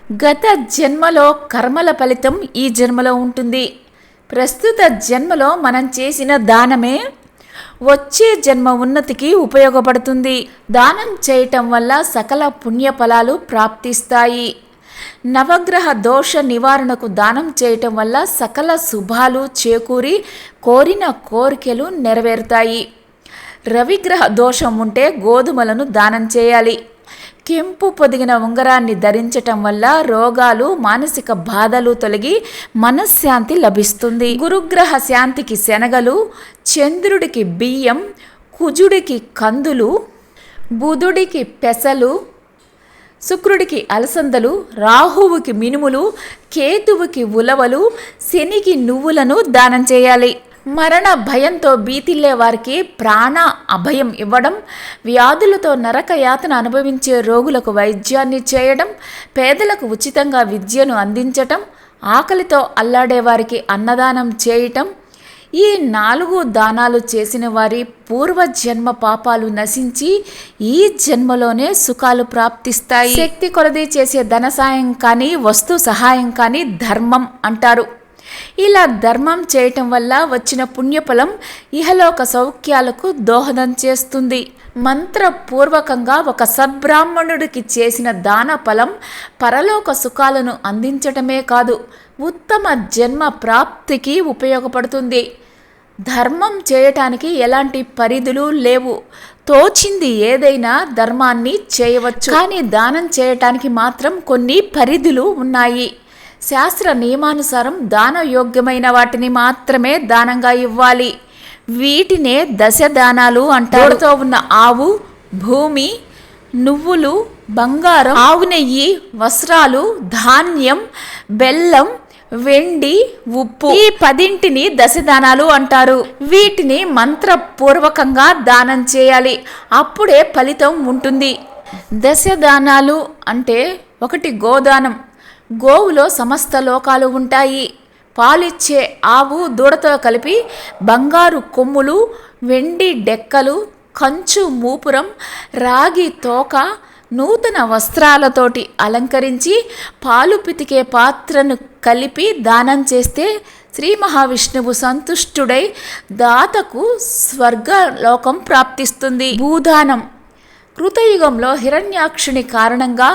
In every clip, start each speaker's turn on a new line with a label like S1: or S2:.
S1: గత జన్మలో కర్మల ఫలితం ఈ జన్మలో ఉంటుంది. ప్రస్తుత జన్మలో మనం చేసిన దానమే వచ్చే జన్మ ఉన్నతికి ఉపయోగపడుతుంది. దానం చేయటం వల్ల సకల పుణ్యఫలాలు ప్రాప్తిస్తాయి. నవగ్రహ దోష నివారణకు దానం చేయటం వల్ల సకల శుభాలు చేకూరి కోరిన కోరికలు నెరవేరుతాయి. రవిగ్రహ దోషం ఉంటే గోధుమలను దానం చేయాలి. కెంపు పొదిగిన ఉంగరాన్ని ధరించటం వల్ల రోగాలు, మానసిక బాధలు తొలగి మనశ్శాంతి లభిస్తుంది. గురుగ్రహ శాంతికి శనగలు, చంద్రుడికి బియ్యం, కుజుడికి కందులు, బుధుడికి పెసలు, శుక్రుడికి అలసందలు, రాహువుకి మినుములు, కేతువుకి ఉలవలు, శనికి నువ్వులను దానం చేయాలి. మరణ భయంతో భీతిల్లే వారికి ప్రాణ అభయం ఇవ్వడం, వ్యాధులతో నరక యాతన అనుభవించే రోగులకు వైద్యాన్ని చేయడం, పేదలకు ఉచితంగా విద్యను అందించటం, ఆకలితో అల్లాడే వారికి అన్నదానం చేయటం, ఈ 4 దానాలు చేసిన వారి పూర్వజన్మ పాపాలు నశించి ఈ జన్మలోనే సుఖాలు ప్రాప్తిస్తాయి. శక్తి కొలది చేసే ధన సాయం కానీ, వస్తు సహాయం కానీ ధర్మం అంటారు. ఇలా ధర్మం చేయటం వల్ల వచ్చిన పుణ్యఫలం ఇహలోక సౌఖ్యాలకు దోహదం చేస్తుంది. మంత్రపూర్వకంగా ఒక సద్బ్రాహ్మణుడికి చేసిన దాన ఫలం పరలోక సుఖాలను అందించటమే కాదు, ఉత్తమ జన్మ ప్రాప్తికి ఉపయోగపడుతుంది. ధర్మం చేయటానికి ఎలాంటి పరిధులు లేవు. తోచింది ఏదైనా ధర్మాన్ని చేయవచ్చు. కానీ దానం చేయటానికి మాత్రం కొన్ని పరిధులు ఉన్నాయి. శాస్త్ర నియమానుసారం దానయోగ్యమైన వాటిని మాత్రమే దానంగా ఇవ్వాలి. వీటినే దశ దానాలు అంటారు. తోడుతో ఉన్న ఆవు, భూమి, నువ్వులు, బంగారం, ఆవు నెయ్యి, వస్త్రాలు, ధాన్యం, బెల్లం, వెండి, ఉప్పు, ఈ 10ంటిని దశదానాలు అంటారు. వీటిని మంత్రపూర్వకంగా దానం చేయాలి. అప్పుడే ఫలితం ఉంటుంది. దశదానాలు అంటే 1 గోదానం. గోవులో సమస్త లోకాలు ఉంటాయి. పాలిచ్చే ఆవు దూడతో కలిపి బంగారు కొమ్ములు, వెండి డెక్కలు, కంచు మూపురం, రాగి తోక, నూతన వస్త్రాలతోటి అలంకరించి పాలు పితికే పాత్రను కలిపి దానం చేస్తే శ్రీ మహావిష్ణువు సంతుష్టుడై దాతకు స్వర్గలోకం ప్రాప్తిస్తుంది. భూదానం. కృతయుగంలో హిరణ్యాక్షుని కారణంగా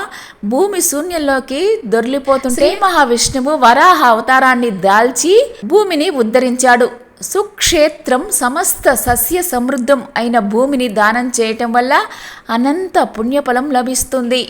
S1: భూమి శూన్యంలోకి దొర్లిపోతుంటే శ్రీ మహావిష్ణువు వరాహ అవతారాన్ని దాల్చి భూమిని ఉద్ధరించాడు. సుక్షేత్రం సమస్త సస్య సమృద్ధం అయిన భూమిని దానం చేయటం వల్ల అనంత పుణ్యఫలం లభిస్తుంది.